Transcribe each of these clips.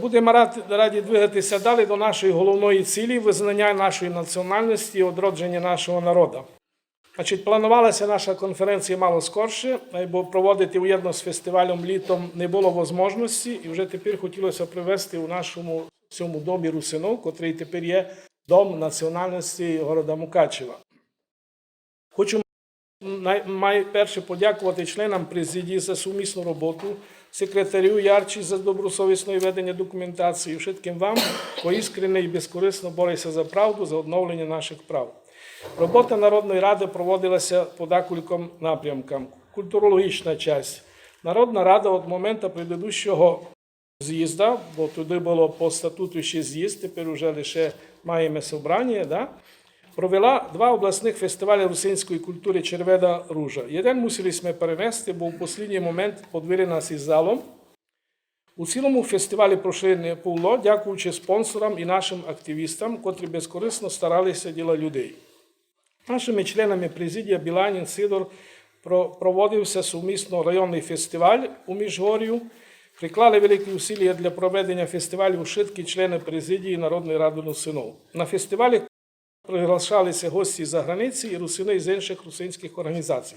Будемо раді двигатися далі до нашої головної цілі – визнання нашої національності і відродження нашого народу. Планувалася наша конференція мало скорше, бо проводити уєдно з фестивалем літом не було можливості, і вже тепер хотілося привести у нашому цьому домі Русинов, котрий тепер є Дом національності города Мукачева. Хочу найперше подякувати членам президії за сумісну роботу, секретарю Ярчі за добросовісне ведення документації, всім вам, бо іскренне і безкорисно борються за правду, за відновлення наших прав. Робота Народної ради проводилася по декільком напрямкам. Культурологічна частина. Народна рада від моменту предыдущого з'їзду, бо туди було по статуту ще з'їзд, тепер вже лише маємо собрання, да? Провела 2 обласних фестивалі русинської культури «Червена ружа». Один мусили ми перенести, бо в останній момент подвели нас із залом. У цілому фестивалі пройшли неповно, дякуючи спонсорам і нашим активістам, котрі безкорисно старалися діла людей. Нашими членами президії Біланін, Сидор проводився сумісно районний фестиваль у Міжгор'ю. Приклали великі усилля для проведення фестивалю всі члени президії Народної ради Русинов. На фестивалі приглашалися гості з-за границі і русини з інших русинських організацій.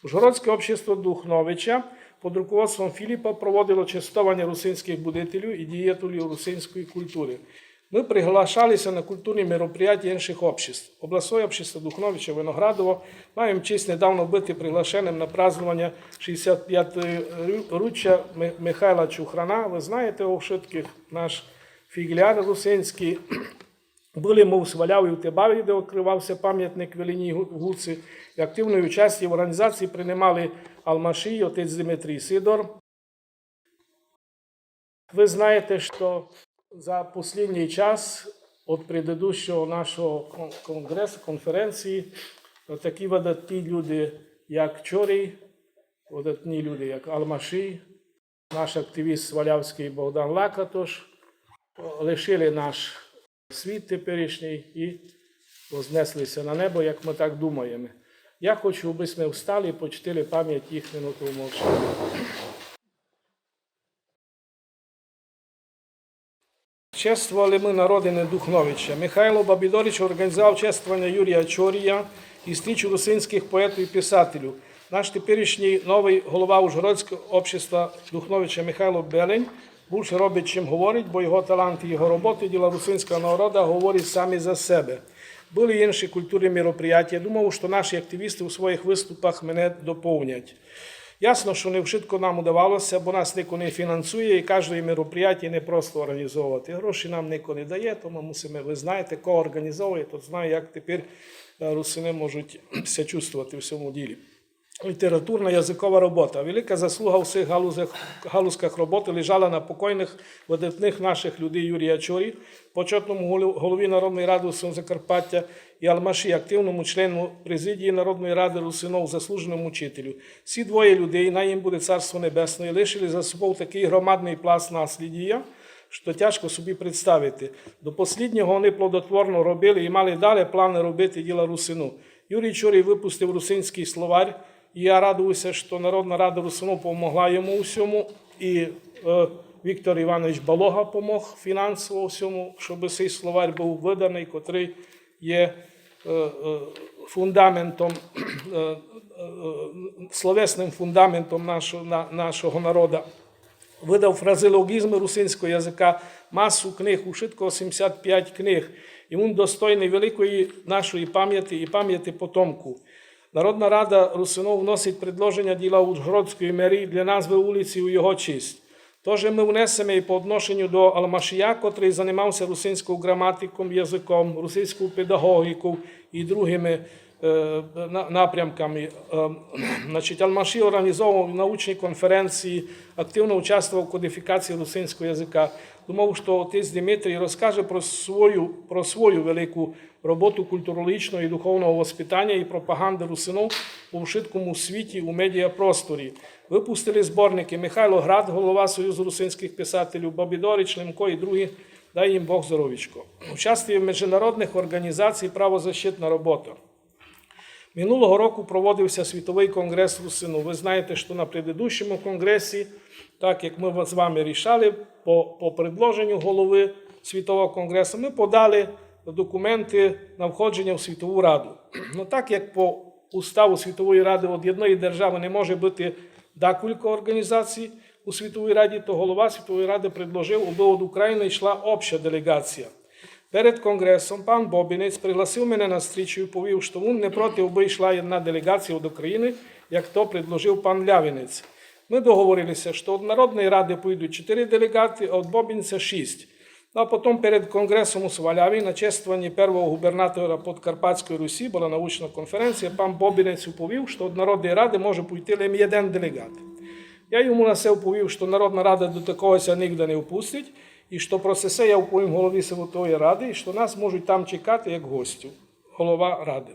Ужгородське общество Духновича під руководством Філіпа проводило чествування русинських будителів і діятелів русинської культури. Ми приглашалися на культурні мероприятия інших обществ. Обласне общество Духновича Виноградово маємо честь недавно бути приглашеним на празднування 65-річчя Михайла Чухрана. Ви знаєте, у всіх наш фігляр русинський. Були ми у Сваляві у Тебаві, де відкривався пам'ятник Велиній Гуці. І активною участі в організації приймали Алмаші, отець Дмитрій Сидор. Ви знаєте, що за останній час від предыдущого нашого конгресу, конференції, такі видатні люди, як Чорій, видатні люди, як Алмаші, наш активіст Свалявський Богдан Лакатош, лишили наш світ теперішній і вознеслися на небо, як ми так думаємо. Я хочу, аби ми встали і почтили пам'ять їх минуту мовчання. Чествували ми на родині Духновича. Михайло Бабідорич організував чествування Юрія Чорія і зустрічу русинських поетів і писателів. Наш теперішній новий голова Ужгородського общества Духновича Михайло Белень більше робить, чим говорить, бо його талант і його роботи, діла русинського народу говорять самі за себе. Були інші культурні мероприятия. Думав, що наші активісти у своїх виступах мене доповнять. Ясно, що не вшитко нам удавалося, бо нас ніхто не фінансує і кожне мероприятие не просто організовувати. Гроші нам ніхто не дає, тому мусимо, ви знаєте, кого організовує, то знає, як тепер русини можуть себе чувствувати в цьому ділі. Літературна язикова робота. Велика заслуга у всіх галузках роботи лежала на покойних видатних наших людей Юрія Чорі, почетному голові Народної ради Русинов Закарпаття і Алмаші, активному члену президії Народної ради Русинов, заслуженому учителю. Ці двоє людей, на їм буде Царство Небесне, лишили за собою такий громадний пласт наслідія, що тяжко собі представити. До останнього вони плодотворно робили і мали далі плани робити діла Русину. Юрій Чорій випустив русинський словарь, і я радуюся, що Народна рада Русинов допомогла йому у всьому, і Віктор Іванович Балога допомог фінансово всьому, щоб цей словарь був виданий, котрий є фундаментом, словесним фундаментом нашого народу. Видав фразеологізми русинського язика, масу книг, у швидко 75 книг. І він достойний великої нашої пам'яті і пам'яті потомку. Народна рада Русинов вносить предложення діла Ужгородської мерії для назви вулиці у його честь. Тож ми внесемо і по відношенню до Алмашія, котрий займався русинською граматиком, язиком, русинською педагогікою і другими напрямками. Алмаші організовував научні конференції, активно участвував в кодифікації русинського язика. Думав, що отець Дмитрій розкаже про свою велику роботу культурологічного і духовного воспитання і пропаганди русинов у вшиткому світі, у медіапросторі. Випустили зборники Михайло Град, голова Союзу русинських писателів, Бабідорич, Лемко і другі, дай їм Бог здоров'ячко. Участвує в міжнародних організацій правозащитна робота. Минулого року проводився Світовий конгрес русину. Ви знаєте, що на предыдущому конгресі, так як ми з вами рішали, по предложенню голови Світового конгресу, ми подали документи на входження в Світову Раду. Ну так як по уставу Світової Ради від одної держави не може бути декілька організацій у Світовій Раді, то голова Світової Ради предложив, аби від України йшла обща делегація. Перед конгресом пан Бобінець пригласив мене на зустріч і повів, що він не проти, аби йшла одна делегація від України, як то предложив пан Лявінець. Ми договорилися, що від Народної Ради поїдуть 4 делегати, а від Бобінця 6. Ну, а потім перед конгресом у Сваляві на чествуванні першого губернатора Подкарпатської Русі була научна конференція, пан Бобінець повів, що від Народної Ради може пойти лише один делегат. Я йому на це повів, що Народна Рада до такого ніде не впустить, і що про це я вповім голові Світової Ради, і що нас можуть там чекати як гостів, голова Ради.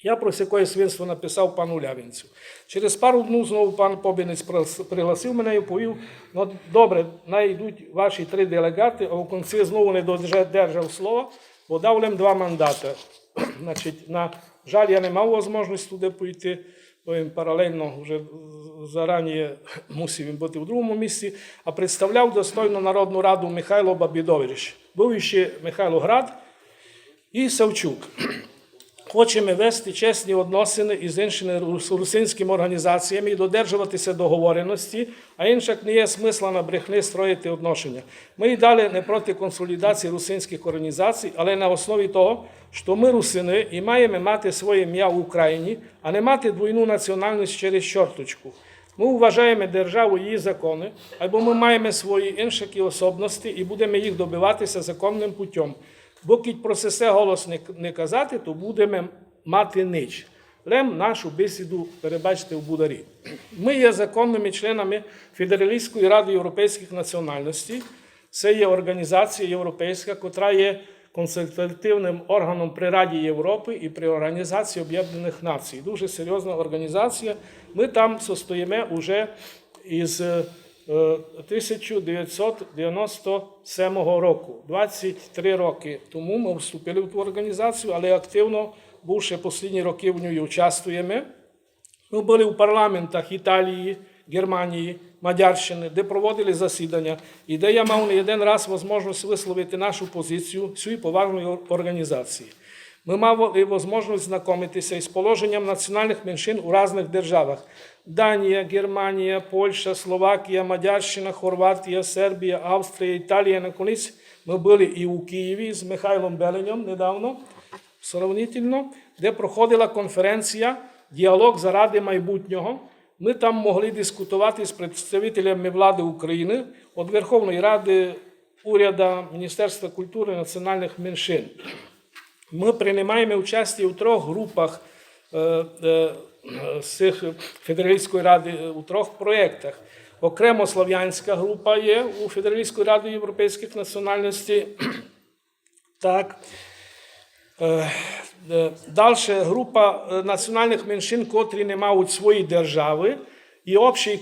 Я про це свідство написав пану Лявінцю. Через пару днів знову пан Бобінець пригласив мене і повів, ну добре, найдуть ваші 3 делегати, а в кінці знову не додержав слова, бо дав їм 2 мандати. Значить, на жаль, я не мав можливості туди пойти, бо він паралельно вже зарані мусив бути в другому місці, а представляв достойну Народну Раду Михайло Бабідович, був ще Михайло Град і Савчук. Хочемо вести чесні відносини із іншими русинськими організаціями і додержуватися договореності, а іншак не є смисла на брехні строїти відношення. Ми і далі не проти консолідації русинських організацій, але на основі того, що ми русини і маємо мати своє ім'я в Україні, а не мати двойну національність через чорточку. Ми вважаємо державу і її закони, або ми маємо свої інші особливості і будемо їх добиватися законним путем. Бо кіть про це голос не казати, то будемо мати ніч. Лем нашу бесіду перебачте в Бударі. Ми є законними членами Федералістської Ради Європейських національностей. Це є організація європейська, яка є консультативним органом при Раді Європи і при Організації Об'єднаних Націй. Дуже серйозна організація. Ми там состоїмо вже із 1997 року. 23 роки тому ми вступили в ту організацію, але активно, бувши останні роки в ній участвуємо. Ми були в парламентах Італії, Германії, Мадярщини, де проводили засідання, і де я мав не один раз можливість висловити нашу позицію цієї поважної організації. Ми мали можливість знайомитися із положенням національних меншин у різних державах. Данія, Германія, Польща, Словакія, Мадярщина, Хорватія, Сербія, Австрія, Італія. Наконець ми були і у Києві з Михайлом Беленем недавно, сравнительно, де проходила конференція «Діалог заради майбутнього». Ми там могли дискутувати з представителями влади України, від Верховної Ради, уряду, Міністерства культури і національних меншин. Ми приймаємо участь у 3 групах з Федералістської Ради, у 3 проєктах. Окремо Слов'янська група є у Федералістської Ради Європейських національностей. Так. Далі група національних меншин, котрі не мають свої держави, і общий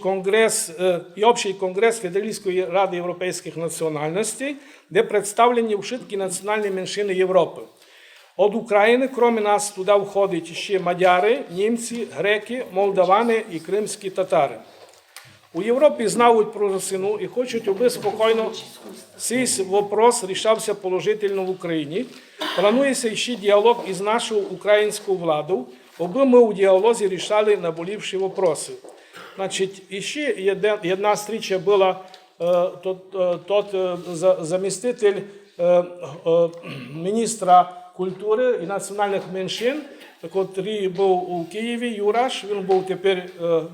конгрес Федералістської Ради Європейських національностей, де представлені всі національні меншини Європи. Від України, крім нас, туди входять ще мадяри, німці, греки, молдавани і кримські татари. У Європі знають про Русину і хочуть, аби спокійно цей вопрос рішався положительно в Україні. Планується ще діалог із нашою українською владою, аби ми у діалозі рішали наболівші вопроси. Значить, ще одна зустріча була, заміститель міністра культури і національних меншин, який був у Києві, Юраш, він був тепер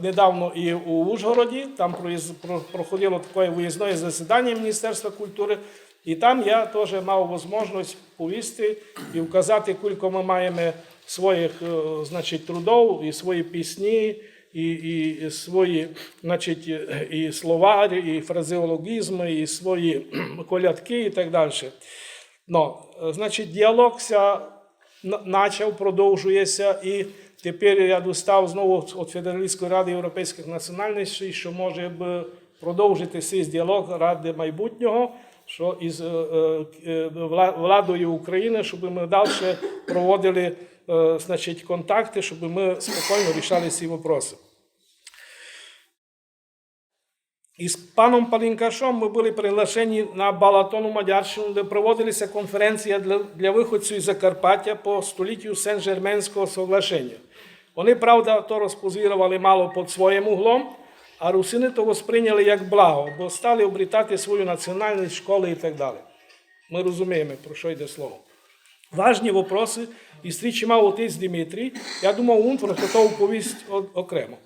недавно і у Ужгороді, там проходило таке виїзне засідання Міністерства культури, і там я теж мав можливість повісти і вказати, скільки ми маємо своїх, значить, трудов, і свої пісні, і свої, значить, і словарі, і фразеологізми, і свої колядки і так далі. Но, значить, діалог почав, продовжується, і тепер я достав знову від Федералістської Ради Європейських національностей, що може б продовжити цей діалог Ради майбутнього, що із владою України, щоб ми далі проводили значить, контакти, щоб ми спокійно рішали ці питання. І з паном Палінкашом ми були приглашені на Балатону Мадярщину, де проводилася конференція для виходців із Закарпаття по століттю Сен-Жерменського соглашення. Вони, правда, то розпозирували мало під своїм углом, а русини то сприйняли як благо, бо стали обрітати свою національність, школи і так далі. Ми розуміємо, про що йде слово. Важні питання, і зустрічі мав отець Дмитрій, я думав, він про то оповість окремо.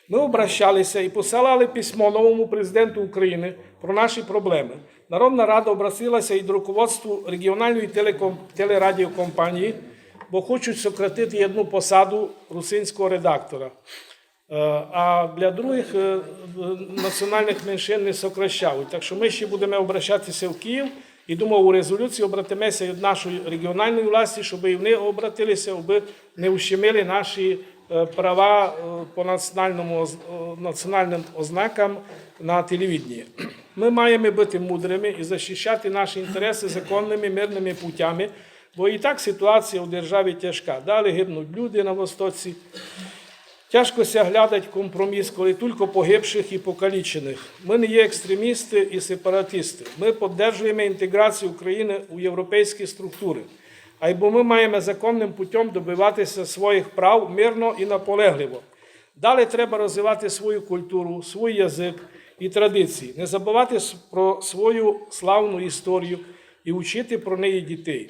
Ми обращалися і посилали письмо новому президенту України про наші проблеми. Народна рада обратилася і до руководства регіональної телерадіокомпанії, бо хочуть сократити одну посаду русинського редактора. А для других національних меншин не сокращають. Так що ми ще будемо обращатися в Київ і думаю, у резолюції обратимося від нашої регіональної власті, щоб і вони обратилися, аби не ущемили наші права по національним ознакам на телевіденні. Ми маємо бути мудрими і захищати наші інтереси законними, мирними путями, бо і так ситуація у державі тяжка. Далі гибнуть люди на Востоці. Тяжко глядати компроміс, коли тільки погибших і покалічених. Ми не є екстремісти і сепаратисти. Ми підтримуємо інтеграцію України у європейські структури. Або ми маємо законним путем добиватися своїх прав мирно і наполегливо. Далі треба розвивати свою культуру, свій язик і традиції, не забувати про свою славну історію і вчити про неї дітей.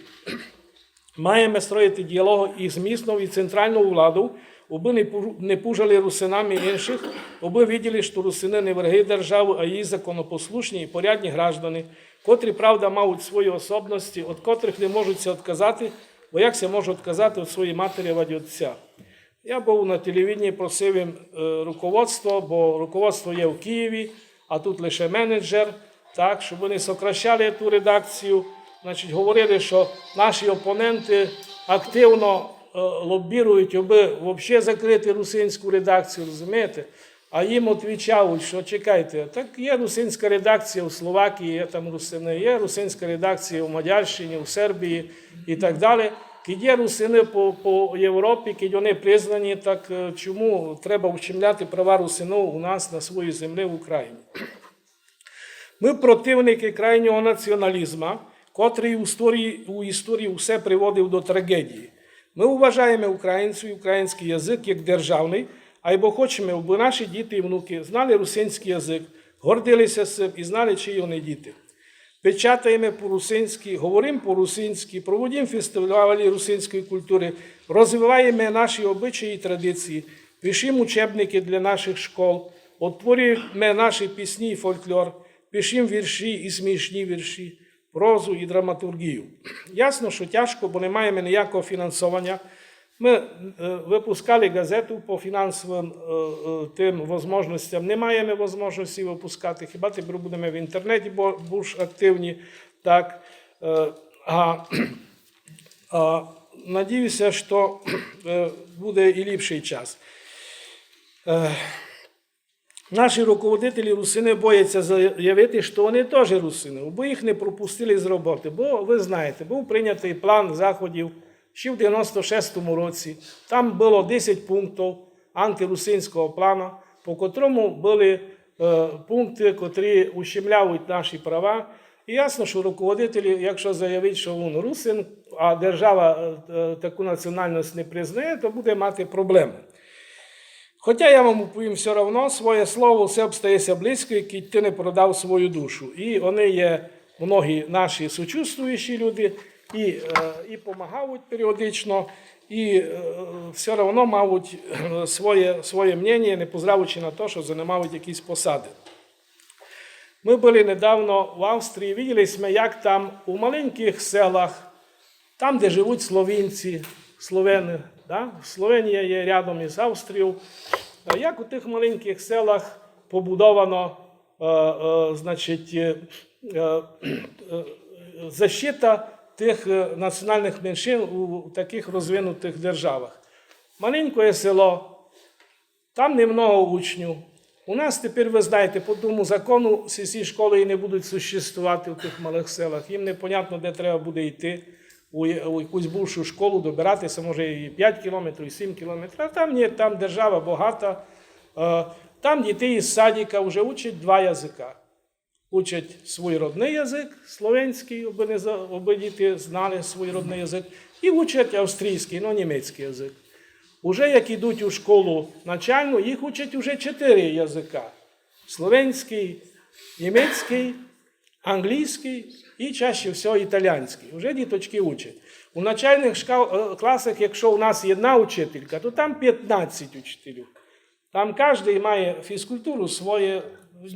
Маємо строїти діалог із місною і центральною владою, аби не пужали русинами інших, аби виділи, що русини не враги держави, а її законопослушні і порядні граждани, котрі, правда, мають свої особливості, від котрих не можуть відказати, бо як се може відказати від своєї матері або отця. Я був на телевіденні, просив їм руководство, бо руководство є в Києві, а тут лише менеджер, так, щоб вони сокращали ту редакцію. Значить, говорили, що наші опоненти активно лобірують, аби взагалі закрити русинську редакцію, розумієте? А їм відповідають, що чекайте, так є русинська редакція у Словакії, є там русини, є русинська редакція у Мадярщині, у Сербії і так далі. Коли є русини по Європі, коли вони признані, так чому треба ущемляти права русинів у нас на своїй землі в Україні? Ми противники крайнього націоналізму, котрий у історії все приводив до трагедії. Ми вважаємо українців і український язик як державний, або хочемо, аби наші діти і внуки знали русинський язик, гордилися цим і знали, чиї вони діти. Печатаємо по-русинськи, говоримо по-русинськи, проводимо фестивалі русинської культури, розвиваємо наші обичаї і традиції, пишемо учебники для наших школ, відтворюємо наші пісні і фольклор, пишемо вірші і смішні вірші, прозу і драматургію. Ясно, що тяжко, бо не маємо ніякого фінансування. Ми випускали газету по фінансовим тим можливостям. Не маємо можливості випускати. Хіба тепер будемо в інтернеті більш активні. Так. Надіюся, що буде і ліпший час. Наші руководителі русини бояться заявити, що вони теж русини, бо їх не пропустили з роботи. Бо, ви знаєте, був прийнятий план заходів ще в 96-му році. Там було 10 пунктів антирусинського плану, по котрому були пункти, котрі ущемляють наші права. І ясно, що руководителі, якщо заявить, що він русин, а держава таку національність не признає, то буде мати проблеми. Хоча я вам повім все одно, своє слово все обстається близько, який ти не продав свою душу. І вони є многі наші сучувствуючі люди, і допомагають періодично, і все одно мають своє мнення, не позравивши на те, що займають якісь посади. Ми були недавно в Австрії, бачили, як там у маленьких селах, там, де живуть словенці, словени, да? Словенія є рядом із Австрією, як у тих маленьких селах побудовано защита тих національних меншин у таких розвинутих державах. Маленьке село, там немного учнів. У нас тепер, ви знаєте, по тому закону ці школи і не будуть существувати в тих малих селах. Їм непонятно, де треба буде йти. у якусь бувшу школу добиратися, може і 5 кілометрів, і 7 кілометрів, а там ні, там держава багата. Там дітей із садика вже учать два язика. Учать свій родний язик, словенський, аби діти знали свій родний язик, і учать австрійський, німецький язик. Уже як йдуть у школу начальну, їх учать уже 4 язика. Словенський, німецький, англійський і чаще всього італійський. Уже діточки учать. У начальних класах, якщо у нас є одна учителька, то там 15 учителів. Там кожен має фізкультуру своє,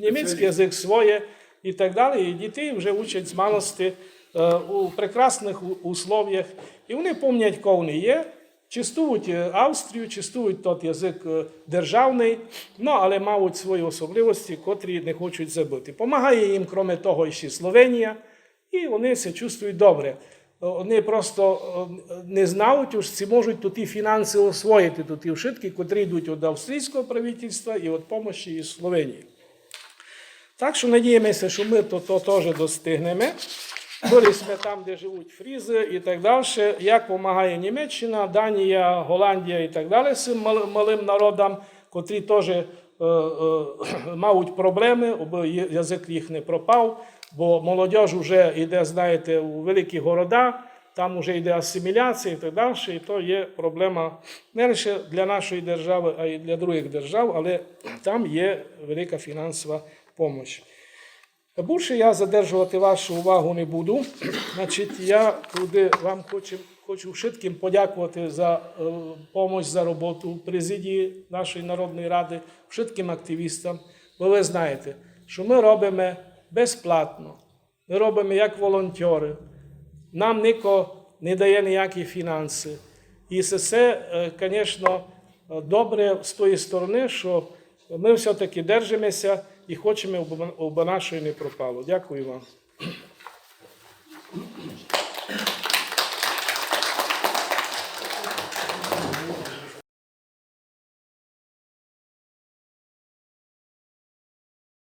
німецький язик своє і так далі. І дітей вже учать з малості у прекрасних условіях. І вони пам'ятають, кого вони є. Чистують Австрію, чистують той язик державний, але мають свої особливості, котрі не хочуть забути. Помагає їм, крім того, ще Словенія, і вони себе чувствують добре. Вони просто не знають, уж ці можуть тут і фінанси освоїти, тут і вшитки, котрі йдуть від австрійського правительства і від допомоги із Словенії. Так що надіємося, що ми то теж достигнемо. Були ми там, де живуть фрізи і так далі, як допомагає Німеччина, Данія, Голландія і так далі з цим малим народам, котрі теж мають проблеми, аби язик їх не пропав, бо молодь вже йде, знаєте, у великі города, там вже йде асиміляція і так далі, і то є проблема не лише для нашої держави, а й для других держав, але там є велика фінансова допомога. Більше я задержувати вашу увагу не буду. Значить, я туди вам хочу всім подякувати за допомогу, за роботу президії нашої Народної Ради, всім активістам. Бо ви знаєте, що ми робимо безплатно, ми робимо як волонтери, нам ніхто не дає ніякі фінанси. І це, звісно, добре з тої сторони, що ми все-таки держимося і хочемо, аби нашої не пропало. Дякую вам.